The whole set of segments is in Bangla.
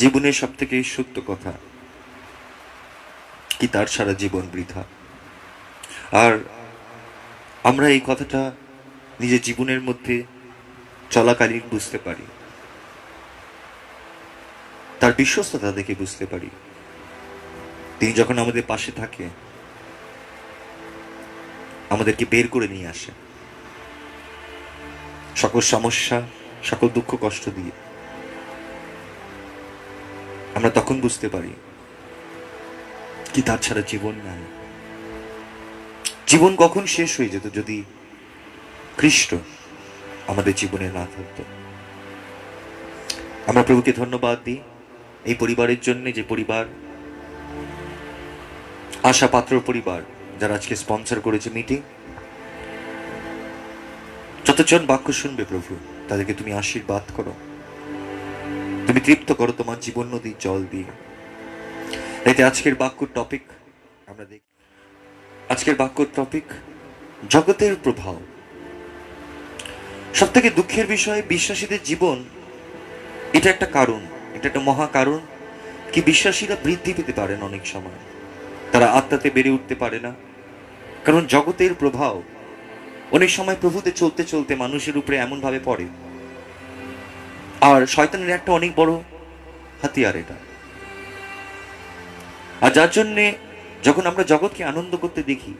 জীবনের সব থেকে সত্য কথা কি তার সারা জীবন বৃথা। আর আমরা এই কথাটা নিজের জীবনের মধ্যে চলাকালীন বুঝতে পারি, তার বিশ্বস্ততা দেখে বুঝতে পারি। তিনি যখন আমাদের পাশে থাকে, আমাদেরকে বের করে নিয়ে আসে সকল সমস্যা, সকল দুঃখ কষ্ট দিয়ে। আমরা তখন বুঝতে পারি কি তার ছাড়া জীবন নাই। জীবন কখন শেষ হয়ে যেত যদি খ্রিস্ট আমাদের জীবনে না থাকতো। আমরা প্রভুকে ধন্যবাদ দিই এই পরিবারের জন্য, যে পরিবার আশা পাত্র পরিবার, যারা আজকে স্পন্সর করেছে মিটিং। যতজন বাক্য শুনবে প্রভু, তাদেরকে তুমি আশীর্বাদ করো, তুমি তৃপ্ত করো তোমার জীবন নদীর জল দিয়ে। এতে আজকের বাক্যর টপিক আমরা দেখি। আজকের বাক্যর টপিক জগতের প্রভাব। সব থেকে দুঃখের বিষয়, বিশ্বাসীদের জীবন এটা একটা কারণ, এটা একটা মহা কারণ কি বিশ্বাসীরা বৃদ্ধি পেতে পারেন অনেক সময়, তারা আত্মাতে বেড়ে উঠতে পারে না। কারণ জগতের প্রভাব অনেক সময় প্রভুতে চলতে চলতে মানুষের উপরে এমন ভাবে পড়ে। আর শয়তানের একটা অনেক বড় হাতিয়ার এটা। আর যার জন্যে যখন আমরা জগৎকে আনন্দ করতে দেখি,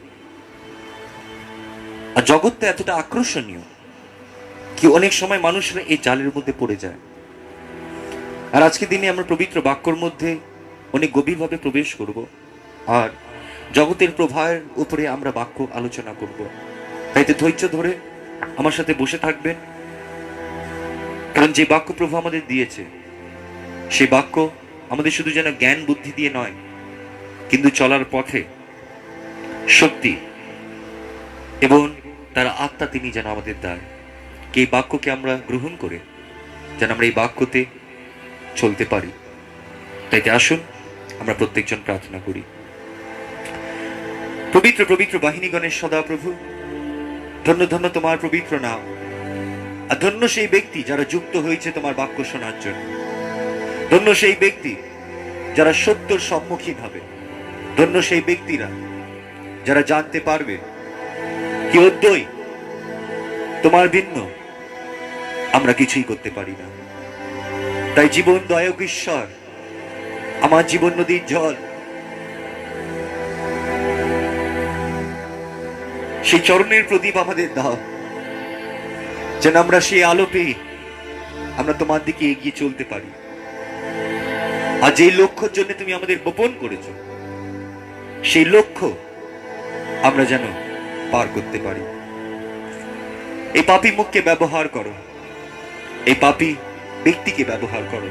আর জগৎটা এতটা আকর্ষণীয় কি অনেক সময় মানুষরা এই জালের মধ্যে পড়ে যায়। আর আজকে দিনে আমরা পবিত্র বাক্যর মধ্যে অনেক গভীরভাবে প্রবেশ করব, আর জগতের প্রভাবের উপরে আমরা বাক্য আলোচনা করব। তাইতে ধৈর্য ধরে আমার সাথে বসে থাকবেন, কারণ যে বাক্য প্রভু আমাদের দিয়েছে সেই বাক্য আমাদের শুধু যেন জ্ঞান বুদ্ধি দিয়ে নয়, কিন্তু চলার পথে শক্তি এবং তার আত্মা তিনি যেন আমাদের দেয়। এই বাক্যকে আমরা গ্রহণ করে যেন আমরা এই বাক্যতে চলতে পারি। তাইতে আসুন আমরা প্রত্যেকজন প্রার্থনা করি। পবিত্র পবিত্র বাহিনীগণের সদা প্রভু, ধন্য ধন্য তোমার পবিত্র নাম। আর ধন্য সেই ব্যক্তি যারা যুক্ত হয়েছে তোমার বাক্য শোনার জন্য। ধন্য সেই ব্যক্তি যারা সত্যর সম্মুখীন হবে। ধন্য সেই ব্যক্তিরা যারা জানতে পারবে কি অদ্বৈ তোমার ভিন্ন আমরা কিছুই করতে পারি না। তাই জীবন দয়াক ঈশ্বর, আমার জীবন নদীর জল, সেই চরণের প্রদীপ আমাদের দাও, যেন আমরা সেই আলো পেয়ে আমরা তোমার দিকে এগিয়ে চলতে পারি। আর যেই লক্ষ্যের জন্য তুমি আমাদের বপন করেছো, সেই লক্ষ্য আমরা যেন পার করতে পারি। এই পাপী মুখকে ব্যবহার করো, এই পাপী ব্যক্তিকে ব্যবহার করো,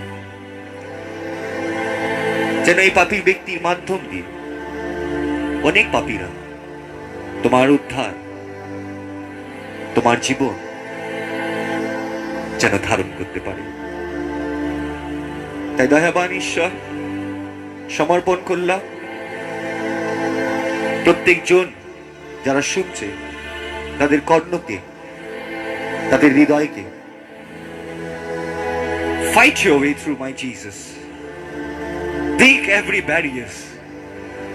যেন এই পাপী ব্যক্তির মাধ্যম দিয়ে অনেক পাপীরা তোমার উদ্ধার, তোমার জীবন যেন ধারণ করতে পারে। তাই দয়াবান ঈশ্বর, সমর্পণ করলাম প্রত্যেকজন যারা শুনছে, তাদের কর্ণকে, তাদের হৃদয়কে। Fight your way through my Jesus. Break every barrier,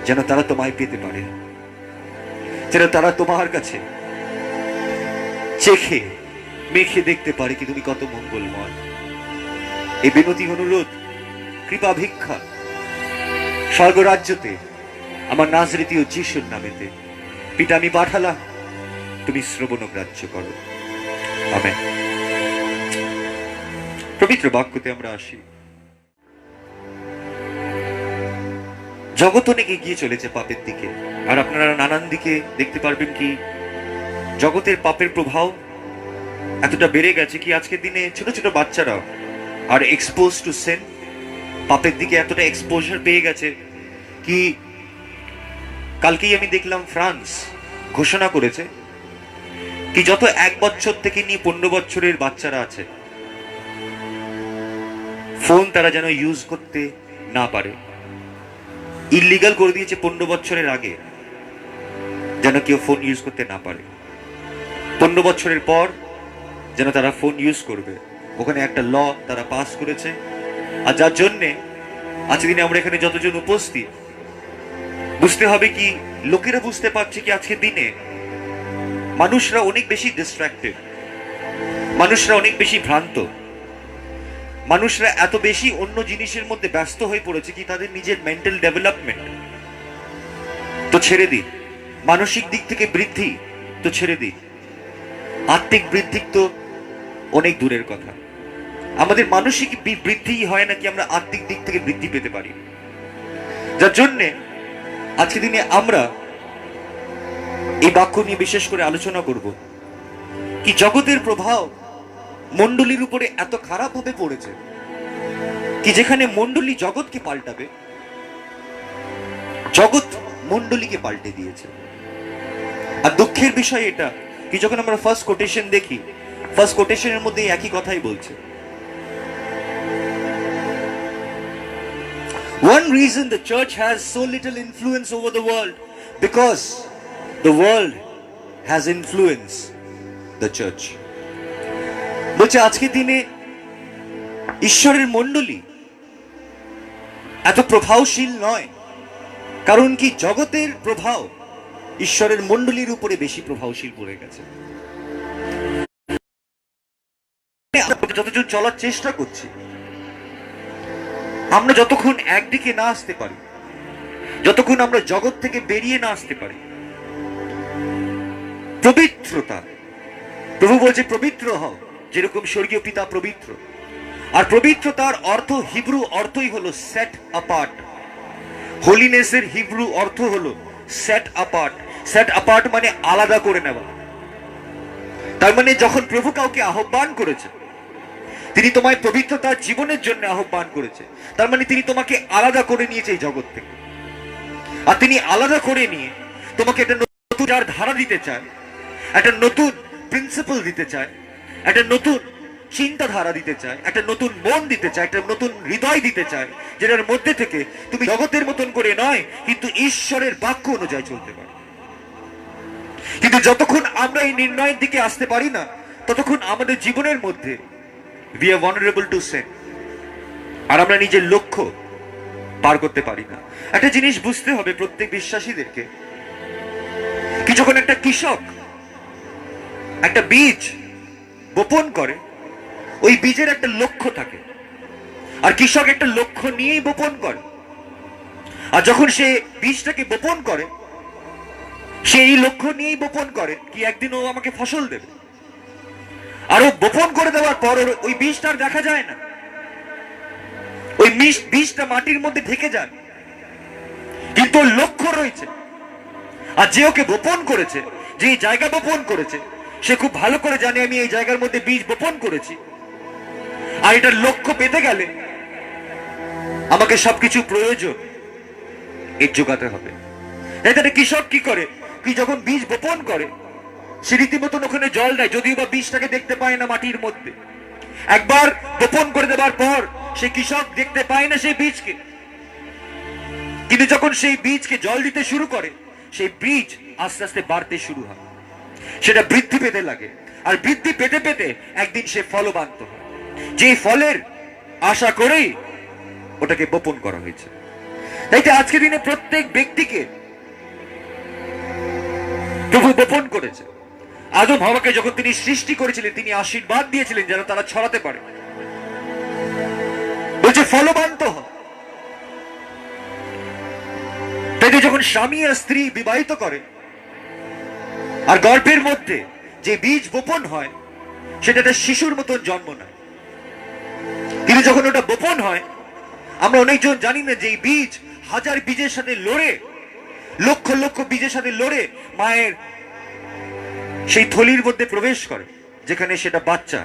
যেন তারা তোমায় পেতে পারে, যেন তারা তোমার কাছে চেখে মেখে দেখতে পারে কি তুমি কত মঙ্গলময়। এই বিনতি অনুরোধ, কৃপা ভিক্ষা স্বর্গরাজ্যতে আমার নাজরেতীয় যিশুর নামেতে পিতা আমি পাঠালাম, তুমি শ্রবণ গ্রাহ্য করো। আমেন। পবিত্র বাক্যতে আমরা আসি। জগৎ অনেক এগিয়ে চলেছে পাপের দিকে, আর আপনারা নানান দিকে দেখতে পারবেন কি জগতের পাপের প্রভাব এতটা বেড়ে গেছে কি আজকের দিনে ছোট ছোট বাচ্চারা আর এক্সপোজ টু সিন, পাপের দিকে এতটা এক্সপোজার পেয়ে গেছে কি কালকেই আমি দেখলাম ফ্রান্স ঘোষণা করেছে কি যত 1 বছর থেকে নিয়ে 15 বছরের বাচ্চারা আছে, ফোন তারা যেন ইউজ করতে না পারে। ইলিগাল করে দিয়েছে 15 বছরের আগে যেন কেউ ফোন ইউজ করতে না পারে। 15 বছরের পর যেন তারা ফোন ইউজ করবে, ওখানে একটা ল তারা পাস করেছে আর যার জন্যে আজকে দিনে আমরা এখানে যতজন উপস্থিত, বুঝতে হবে কি, লোকেরা বুঝতে পারছে কি আজকের দিনে মানুষরা অনেক বেশি ডিস্ট্রাক্টেড, মানুষরা অনেক বেশি ভ্রান্ত, মানুষরা এত বেশি অন্য জিনিসের মধ্যে ব্যস্ত হয়ে পড়েছে কি তাদের নিজের মেন্টাল ডেভেলপমেন্ট তো ছেড়ে দিন, মানসিক দিক থেকে বৃদ্ধি তো ছেড়ে দিন, আত্মিক বৃদ্ধি তো অনেক দূরের কথা। আমাদের মানসিক বৃদ্ধি হয় নাকি আমরা আত্মিক দিক থেকে বৃদ্ধি পেতে পারি। যার জন্যে আজকে দিনে আমরা এই বাক্য নিয়ে বিশেষ করে আলোচনা করব কি জগতের প্রভাব মণ্ডলীর উপরে এত খারাপ ভাবে পড়েছে কি যেখানে মণ্ডলী জগৎকে পাল্টাবে, জগৎ মণ্ডলীকে পাল্টে দিয়েছে। আর দুঃখের বিষয় এটা কি যখন আমরা ফার্স্ট কোটেশন দেখি, ফার্স্ট কোটেশনের মধ্যে একই কথাই বলছে। One reason the church has so little influence over the world because the world has influenced the church. বলছে আজকে দিনে ঈশ্বরের মণ্ডলী এত প্রভাবশীল নয়, কারণ কি জগতের প্রভাব ঈশ্বরের মণ্ডলীর উপরে বেশি প্রভাবশীল পড়ে গেছে। যতজন চলার চেষ্টা করছি, আমরা যতক্ষণ একদিকে না আসতে পারি, যতক্ষণ আমরা জগৎ থেকে বেরিয়ে না আসতে পারি, পবিত্রতা, প্রভু বলছে পবিত্র হও যেরকম স্বর্গীয় পিতা পবিত্র। আর পবিত্রতার অর্থ, হিব্রু অর্থই হলো সেট অ্যাপার্ট। হোলিনেসের হিব্রু অর্থ হলো সেট অ্যাপার্ট। সেট অ্যাপার্ট মানে আলাদা করে নেওয়া। তার মানে যখন প্রভু কাউকে আহ্বান করেছে, তিনি তোমায় পবিত্রতার জীবনের জন্য আহ্বান করেছে, তার মানে তিনি তোমাকে আলাদা করে নিয়েছে এই জগৎ থেকে। আর তিনি আলাদা করে নিয়ে তোমাকে একটা নতুন ধারা দিতে চায়, একটা নতুন প্রিন্সিপাল দিতে চায়, একটা নতুন চিন্তাধারা দিতে চায়, একটা নতুন মন দিতে চায়, একটা নতুন হৃদয় দিতে চায়, যেটার মধ্যে থেকে তুমি জগতের মতন করে নয় কিন্তু ঈশ্বরের বাক্য অনুযায়ী চলতে পারো। কিন্তু যতক্ষণ আমরা এই নির্ণয়ের দিকে আসতে পারি না, ততক্ষণ আমাদের জীবনের মধ্যে we are vulnerable to sin, আর আমরা নিজের লক্ষ্য পার করতে পারি না। একটা জিনিস বুঝতে হবে প্রত্যেক বিশ্বাসীদেরকে কি যখন একটা কৃষক একটা বীজ বপন করে, ওই বীজের একটা লক্ষ্য থাকে, আর কৃষক একটা লক্ষ্য নিয়েই বপন করে। আর যখন সে বীজটাকে বপন করে, সে এই লক্ষ্য নিয়েই বপন করে কি একদিন ও আমাকে ফসল দেবে। আর ও বপন করে দেওয়ার পর ওই বীজটা আর দেখা যায় না, ওই বীজটা মাটির মধ্যে ঢেকে যায়, কিন্তু ওর লক্ষ্য রয়েছে। আর যে ওকে বপন করেছে, যে জায়গা বপন করেছে, সে খুব ভালো করে জানে আমি এই জায়গার মধ্যে বীজ বপন করেছি, আর এটার লক্ষ্য পেতে গেলে আমাকে সবকিছু প্রয়োজন এর যোগাতে হবে। এখানে কৃষক কি করে, কি যখন বীজ বপন করে সে রীতিমতন ওখানে জল দেয়, যদিও বা বীজটাকে দেখতে পায় না মাটির মধ্যে। একবার বপন করে দেওয়ার পর সে কৃষক দেখতে পায় না সেই বীজকে, কিন্তু যখন সেই বীজকে জল দিতে শুরু করে, সেই বীজ আস্তে আস্তে বাড়তে শুরু হয়, সেটা বৃদ্ধি পেতে লাগে, আর বৃদ্ধি পেতে পেতে একদিন সে ফলবান্ত হয়, যে ফলের আশা করেই ওটাকে বপন করা হয়েছে। তাই তো আজকে দিনে প্রত্যেক ব্যক্তিকে প্রভু বপন করেছে। আদম হাওয়াকে যখন তিনি সৃষ্টি করেছিলেন, তিনি আশীর্বাদ দিয়েছিলেন যেন তারা ছড়াতে পারে, বলছে ফলবান্ত হয়। তাই তো যখন স্বামী আর স্ত্রী বিবাহিত করে, আর গর্ভের মধ্যে যে বীজ বপন হয় সেটা একটা শিশুর মতন জন্ম নেয়, কিন্তু যখন ওটা বপন হয়, আমরা অনেকজন জানি না যে এই বীজ হাজার বীজের সাথে লড়ে, লক্ষ লক্ষ বীজের সাথে লড়ে মায়ের সেই থলির মধ্যে প্রবেশ করে, যেখানে সেটা বাচ্চা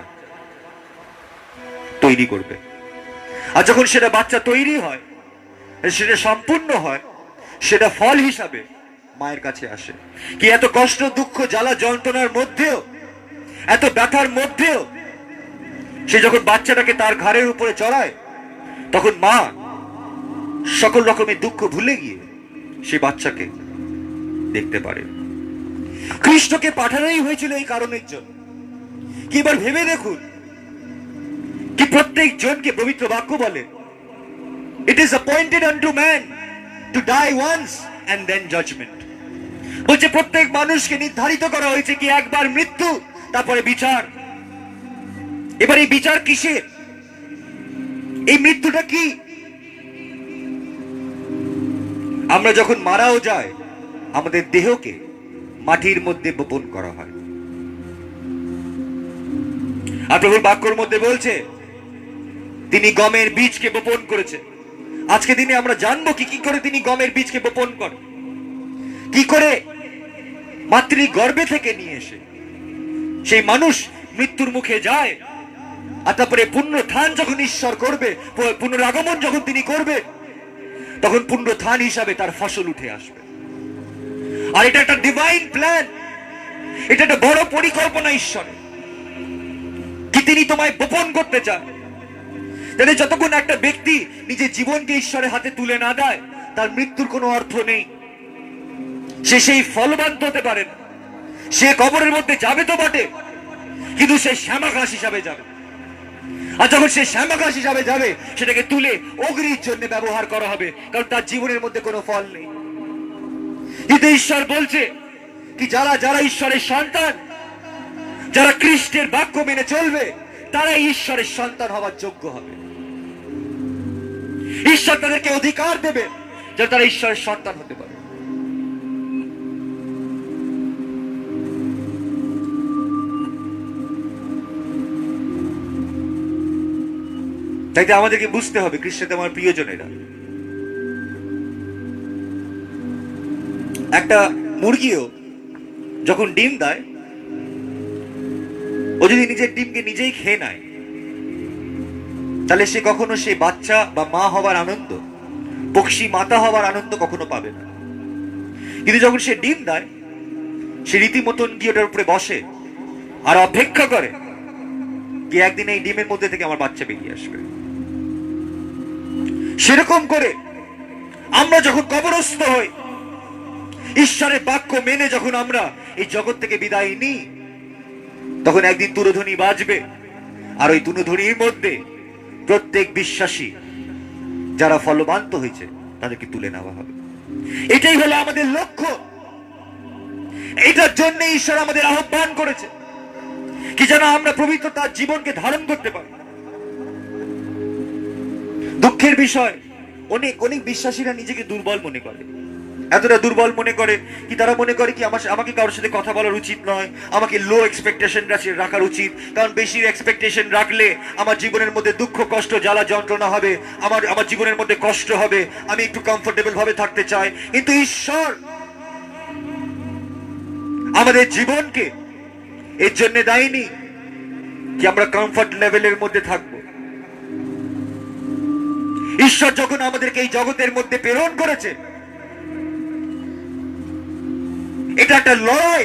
তৈরি করবে। আর যখন সেটা বাচ্চা তৈরি হয়, সেটা সম্পূর্ণ হয়, সেটা ফল হিসাবে মায়ের কাছে আসে। কি এত কষ্ট, দুঃখ, জ্বালা, যন্ত্রণার মধ্যেও, এত ব্যথার মধ্যেও সে যখন বাচ্চাটাকে তার ঘাড়ের উপরে চড়ায়, তখন মা সকল রকমের দুঃখ ভুলে গিয়ে সে বাচ্চাকে দেখতে পারে। কৃষ্ণকে পাঠানোই হয়েছিল এই কারণের জন্য। কি এবার ভেবে দেখুন কি প্রত্যেক জনকে পবিত্র বাক্য বলে It is appointed unto man to die once and then judgment. বলছে প্রত্যেক মানুষকে নির্ধারিত করা হয়েছে কি একবার মৃত্যু, তারপরে বিচার। এবার এই বিচার কিসের? এই মৃত্যুটা কি? আমরা যখন মারাও যায়, আমাদের দেহকে মাটির মধ্যে বপন করা হয়। আর প্রভুর বাক্যর মধ্যে বলছে তিনি গমের বীজকে বপন করেছে। আজকে দিনে আমরা জানবো কি করে তিনি গমের বীজকে বপন করেন, কি করে মাতৃ গর্ভে থেকে নিয়ে এসে সেই মানুষ মৃত্যুর মুখে যায়, আর তারপরে পুনরুত্থান যখন ঈশ্বর করবে, পুনরাগমন যখন তিনি করবে, তখন পুনরুত্থান হিসাবে তার ফসল উঠে আসবে। আর এটা একটা ডিভাইন প্ল্যান, এটা একটা বড় পরিকল্পনা ঈশ্বরের, কি তিনি তোমায় বপন করতে চান। তাহলে যতক্ষণ একটা ব্যক্তি নিজের জীবনকে ঈশ্বরের হাতে তুলে না দেয়, তার মৃত্যুর কোনো অর্থ নেই। সে সেই ফলবান হতে পারে না। সে কবরের মধ্যে যাবে তো বটে, কিন্তু সে শ্যামাঘাস হিসাবে যাবে। আর যখন সে শ্যামাঘাস হিসাবে যাবে, সেটাকে তুলে অগ্নির জন্য ব্যবহার করা হবে, কারণ তার জীবনের মধ্যে কোনো ফল নেই। কিন্তু ঈশ্বর বলছে কি যারা যারা ঈশ্বরের সন্তান, যারা খ্রিস্টের বাক্য মেনে চলবে, তারাই ঈশ্বরের সন্তান হওয়ার যোগ্য হবে। ঈশ্বর তাদেরকে অধিকার দেবে যাতে তারা ঈশ্বরের সন্তান হতে পারে। তাই আমাদেরকে বুঝতে হবে, খ্রিস্টে আমার প্রিয়জনেরা, একটা মুরগিও যখন ডিম দেয়, ও যদি নিজের ডিমকে নিজেই খেয়ে নেয়, তাহলে সে কখনো সে বাচ্চা বা মা হওয়ার আনন্দ, পক্ষী মাতা হওয়ার আনন্দ কখনো পাবে না। কিন্তু যখন সে ডিম দেয়, সে রীতিমতন গিয়ে ওটার উপরে বসে আর অপেক্ষা করে কি একদিন এই ডিমের মধ্যে থেকে আমার বাচ্চা বেরিয়ে আসবে। সেরকম করে আমরা যখন কবরস্থ হই, ঈশ্বরের বাক্য মেনে যখন আমরা এই জগৎ থেকে বিদায় নিই, তখন একদিন তুরধ্বনি বাজবে, আর ওই তুরধ্বনির মধ্যে প্রত্যেক বিশ্বাসী যারা ফলবান্ত হয়েছে তাদেরকে তুলে নেওয়া হবে। এটাই হলো আমাদের লক্ষ্য। এটার জন্য ঈশ্বর আমাদের আহ্বান করেছে কি যেন আমরা পবিত্র তার জীবনকে ধারণ করতে পারি। দুঃখের বিষয়, অনেক অনেক বিশ্বাসীরা নিজেকে দুর্বল মনে করে। এতটা দুর্বল মনে করে কি তারা মনে করে কি আমাকে কারোর সাথে কথা বলার উচিত নয়, আমাকে লো এক্সপেকটেশন রাখার উচিত, কারণ বেশি এক্সপেকটেশন রাখলে আমার জীবনের মধ্যে দুঃখ কষ্ট জ্বালা যন্ত্রণা হবে, আমার জীবনের মধ্যে কষ্ট হবে, আমি একটু কমফোর্টেবল ভাবে থাকতে চাই। কিন্তু ঈশ্বর আমাদের জীবনকে এর জন্য দেয়নি কি আমরা কমফোর্ট লেভেলের মধ্যে থাকবো। ঈশ্বর যখন আমাদেরকে এই জগতের মধ্যে প্রেরণ করেছে, এটা একটা লড়াই,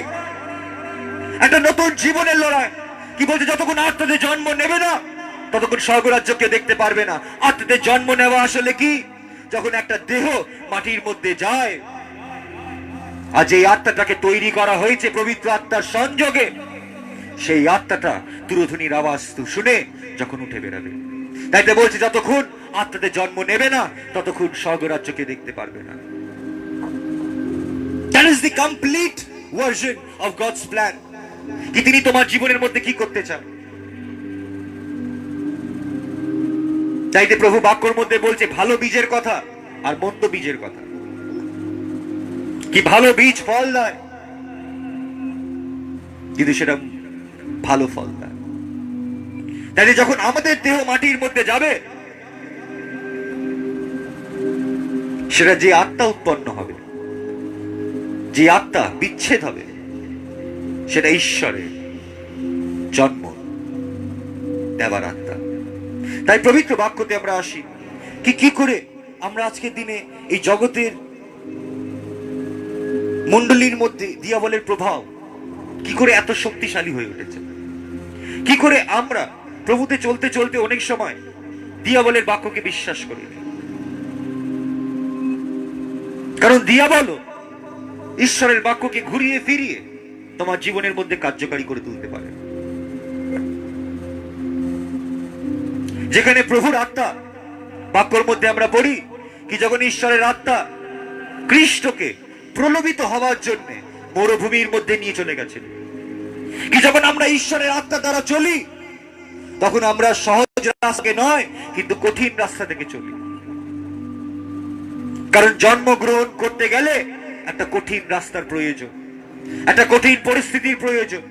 একটা নতুন জীবনের লড়াই। কি বলছে, যতক্ষণ আত্মাতে জন্ম নেবে না ততক্ষণ স্বর্গরাজ্যকে দেখতে পারবে না। আত্মাতে জন্ম নেওয়া আসলে কি? যখন একটা দেহ মাটির মধ্যে যায়, আজ এই আত্মাটাকে তৈরি করা হয়েছে পবিত্র আত্মার সংযোগে, সেই আত্মাটা তুরধ্বনির আওয়াজ শুনে যখন উঠে বেরাবে। তাই তো বলছে যতক্ষণ আত্মাতে জন্ম নেবে না ততক্ষণ স্বর্গরাজ্যকে দেখতে পারবে না। That is the complete version of God's plan. কি তিনি তোমার জীবনের মধ্যে কি করতে চান। তাই তো প্রভু বাক্যর মধ্যে বলছে ভালো বীজের কথা আর মন্দ বীজের কথা। কি ভালো বীজ ফল দেয়, কিন্তু সেটা ভালো ফল দেয়। তাই যখন আমাদের দেহ মাটির মধ্যে যাবে, সেটা যে আত্মা উৎপন্ন হবে, যে আত্মা বিচ্ছেদ হবে, সেটা ঈশ্বরের জন্ম দেবার আত্মা। তাই পবিত্র বাক্যতে আমরা আসি কি করে আমরা আজকের দিনে এই জগতের মণ্ডলীর মধ্যে দিয়াবলের প্রভাব কি করে এত শক্তিশালী হয়ে উঠেছে, কি করে আমরা প্রভুতে চলতে চলতে অনেক সময় দিয়াবলের বাক্যকে বিশ্বাস করি। কারণ দিয়াবল ঈশ্বরের বাক্যকে ঘুরিয়ে ফিরিয়ে তোমার জীবনের মধ্যে কার্যকারী করে তুলতে পারে। যেখানে প্রভুর আত্মা বাক্যর মধ্যে আমরা পড়ি কি যখন ঈশ্বরের আত্মা খ্রিস্টকে প্রলোভিত হওয়ার জন্য মরুভূমির মধ্যে নিয়ে চলে গেছেন, কি যখন আমরা ঈশ্বরের আত্মা দ্বারা চলি তখন আমরা সহজ রাস্তাকে নয় কিন্তু কঠিন রাস্তা থেকে চলি। কারণ জন্মগ্রহণ করতে গেলে একটা কঠিন রাস্তার প্রয়োজন, একটা কঠিন পরিস্থিতির প্রয়োজন।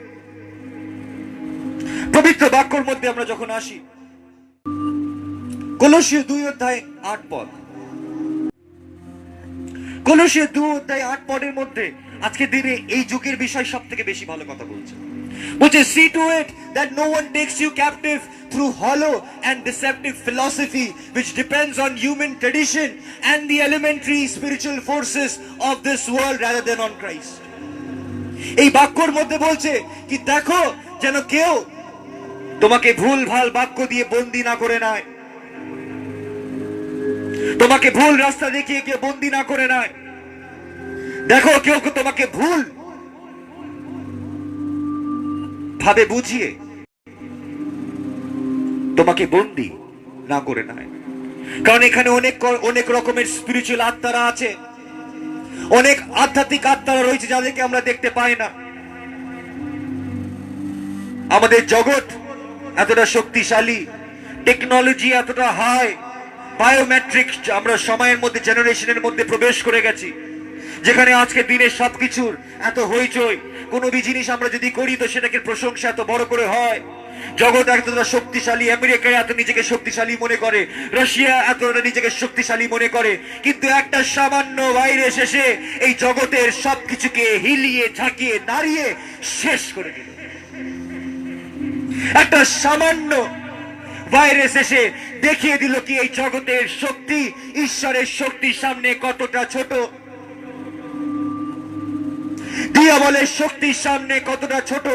পবিত্র বাক্যর মধ্যে আমরা যখন আসি, কলসীয় 2:8 কলসীয় 2:8 মধ্যে আজকে দিনে এই যুগের বিষয় সব থেকে বেশি ভালো কথা বলছে। See to it that no one takes you captive through hollow and deceptive philosophy which depends on human tradition and the elementary spiritual forces of this world rather than on Christ. এই বাক্যর মধ্যে বলছে কি দেখো যেন কেউ তোমাকে ভুল ভাল বাক্য দিয়ে বন্দী না করে নেয়, তোমাকে ভুল রাস্তা দেখিয়ে কেউ বন্দী না করে নেয়। দেখো কেউ তোমাকে ভুল ভাবে বুঝিয়ে তোমাকে বন্দী না করে নেয়। কারণ এখানে অনেক রকমের স্পিরিচুয়াল আত্মারা আছে, অনেক আধ্যাত্মিক আত্মারা রয়েছে যাদেরকে আমরা দেখতে পাই না। আমাদের জগৎ এতটা শক্তিশালী, টেকনোলজি এতটা হাই, বায়োমেট্রিক আমরা সময়ের মধ্যে জেনারেশনের মধ্যে প্রবেশ করে গেছি, যেখানে আজকে দিনে সবকিছুর এত হইচই। কোনো জিনিস আমরা যদি করি তো সেটাকে প্রশংসা এত বড় করে হয়। জগৎ এতটা শক্তিশালী, আমেরিকা এত নিজেকে শক্তিশালী মনে করে, রাশিয়া এতটা নিজেকে শক্তিশালী মনে করে, কিন্তু একটা সামান্য ভাইরাস এসে এই জগতের সবকিছুকে হিলিয়ে ঝাঁকিয়ে নাড়িয়ে শেষ করে দিল। একটা সামান্য ভাইরাস এসে দেখিয়ে দিল কি এই জগতের শক্তি ঈশ্বরের শক্তির সামনে কতটা ছোট, দিয়াবলের শক্তির সামনে কতটা ছোট।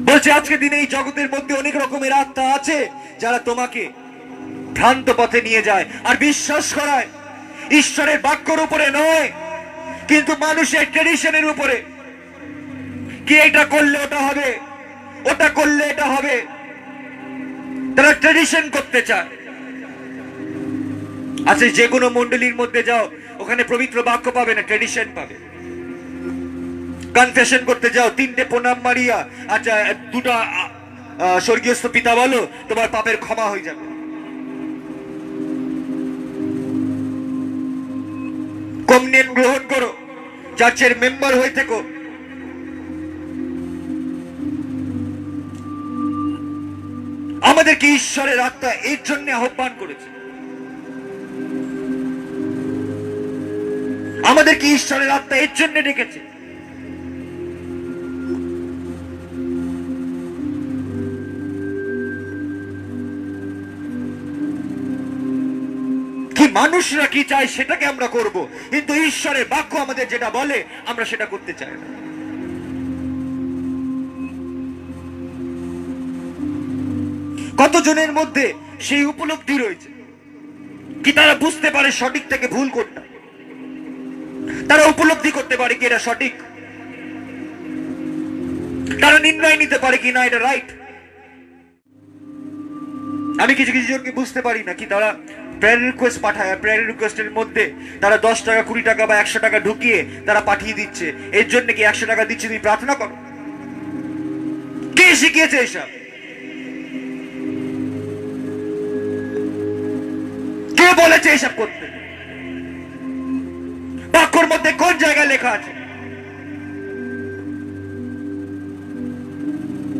বলছে আজকে দিনে এই জগতের মধ্যে অনেক রকমের আত্মা আছে যারা তোমাকে ভ্রান্ত পথে নিয়ে যায় আর বিশ্বাস করায় ঈশ্বরের বাক্যর উপরে নয় কিন্তু মানুষের ট্রেডিশনের উপরে, কি এটা করলে ওটা হবে, ওটা করলে এটা হবে। তারা ট্রেডিশন করতে চায়। আচ্ছা, যে কোনো মন্ডলীর মধ্যে যাও, ওখানে পবিত্র বাক্য পাবে না, ট্রেডিশন পাবে। কনফেশন করতে যাও, 3টে প্রণাম মারিয়া আচ্ছা 2টা স্বর্গীয়স্থ পিতা বলো, তোমার পাপের ক্ষমা হয়ে যাবে। কমিউনিয়ন গ্রহণ করো, চার্চের মেম্বার হয়ে থেকো। আমাদেরকে ঈশ্বরের আত্মা এর জন্য আহ্বান করেছে, আমাদেরকে ঈশ্বরের আত্মা এর জন্য ডেকেছে। কি মানুষরা কি চায় সেটাকে আমরা করব, কিন্তু ঈশ্বরের বাক্য আমাদের যেটা বলে আমরা সেটা করতে চাই না। কতজনের মধ্যে সেই উপলব্ধি রয়েছে কি তারা বুঝতে পারে সঠিক থেকে ভুল কোনটা, তারা উপলব্ধি করতে পারে কি এটা সঠিক, তারা নির্ণয় নিতে পারে কি না এটা রাইট। আমি কিছু কিছু জনকে বুঝতে পারি না কি তারা প্রেয়ার রিকোয়েস্ট পাঠায়, প্রেয়ার রিকোয়েস্টের মধ্যে তারা 10 টাকা 20 টাকা বা 100 টাকা ঢুকিয়ে তারা পাঠিয়ে দিচ্ছে। এর জন্য কি 100 টাকা দিচ্ছে তুমি প্রার্থনা করো? কে শিখিয়েছে এসব? কে বলেছে এসব করতে? বাক্যর মধ্যে কোন জায়গায় লেখা আছে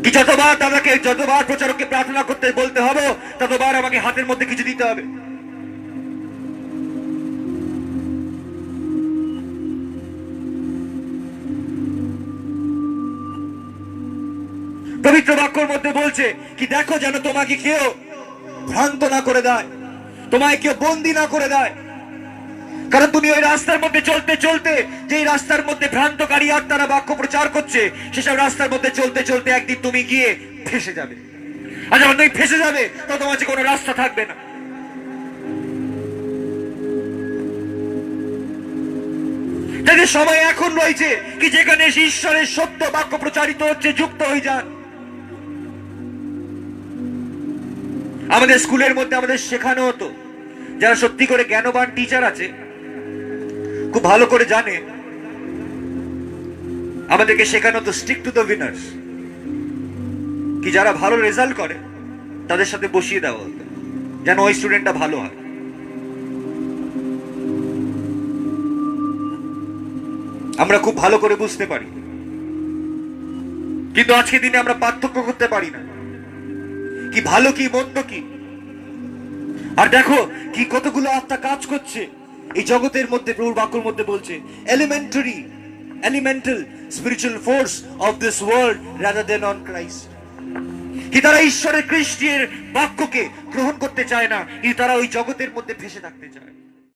কি যতবার প্রচারককে প্রার্থনা করতে বলতে হবে ততবার আমাকে হাতের মধ্যে কিছু দিতে হবে? পবিত্র বাক্যর মধ্যে বলছে কি দেখো যেন তোমাকে কেউ ভ্রান্ত না করে দেয়, তোমায় কেউ বন্দী না করে দেয়। কারণ তুমি ওই রাস্তার মধ্যে চলতে চলতে, যে রাস্তার মধ্যে ভ্রান্তকারী আত্মারা বাক্য প্রচার করছে, সেসব রাস্তার মধ্যে চলতে চলতে একদিন তুমি গিয়ে ফেসে যাবে। আর যখন তুমি ফেসে যাবে তখন তোমার কাছে কোনো রাস্তা থাকবে না। তাদের সময় এখন রয়েছে কি যেখানে ঈশ্বরের সত্য বাক্য প্রচারিত হচ্ছে, যুক্ত হয়ে যান। আমাদের স্কুলের মধ্যে আমাদের শেখানো হতো, যারা সত্যি করে জ্ঞানবান টিচার আছে খুব ভালো করে জানে, আমাদেরকে শেখানো হতো স্টিক টু দ্য উইনার্স, কি যারা ভালো রেজাল্ট করে তাদের সাথে বসিয়ে দেওয়া হতো যেন ওই স্টুডেন্টটা ভালো হয়। আমরা খুব ভালো করে বুঝতে পারি, কিন্তু আজকে দিনে আমরা পার্থক্য করতে পারি না কি ভালো কি মন্দ কি। আর দেখো কি কতগুলো আত্মা কাজ করছে এই জগতের মধ্যে। প্রভুর বাক্যের মধ্যে বলছে elemental spiritual force of this world rather than on Christ. কি তারা ঈশ্বরের খ্রিস্টের বাক্যকে গ্রহণ করতে চায় না, কিন্তু তারা ওই জগতের মধ্যে ভেসে থাকতে চায়।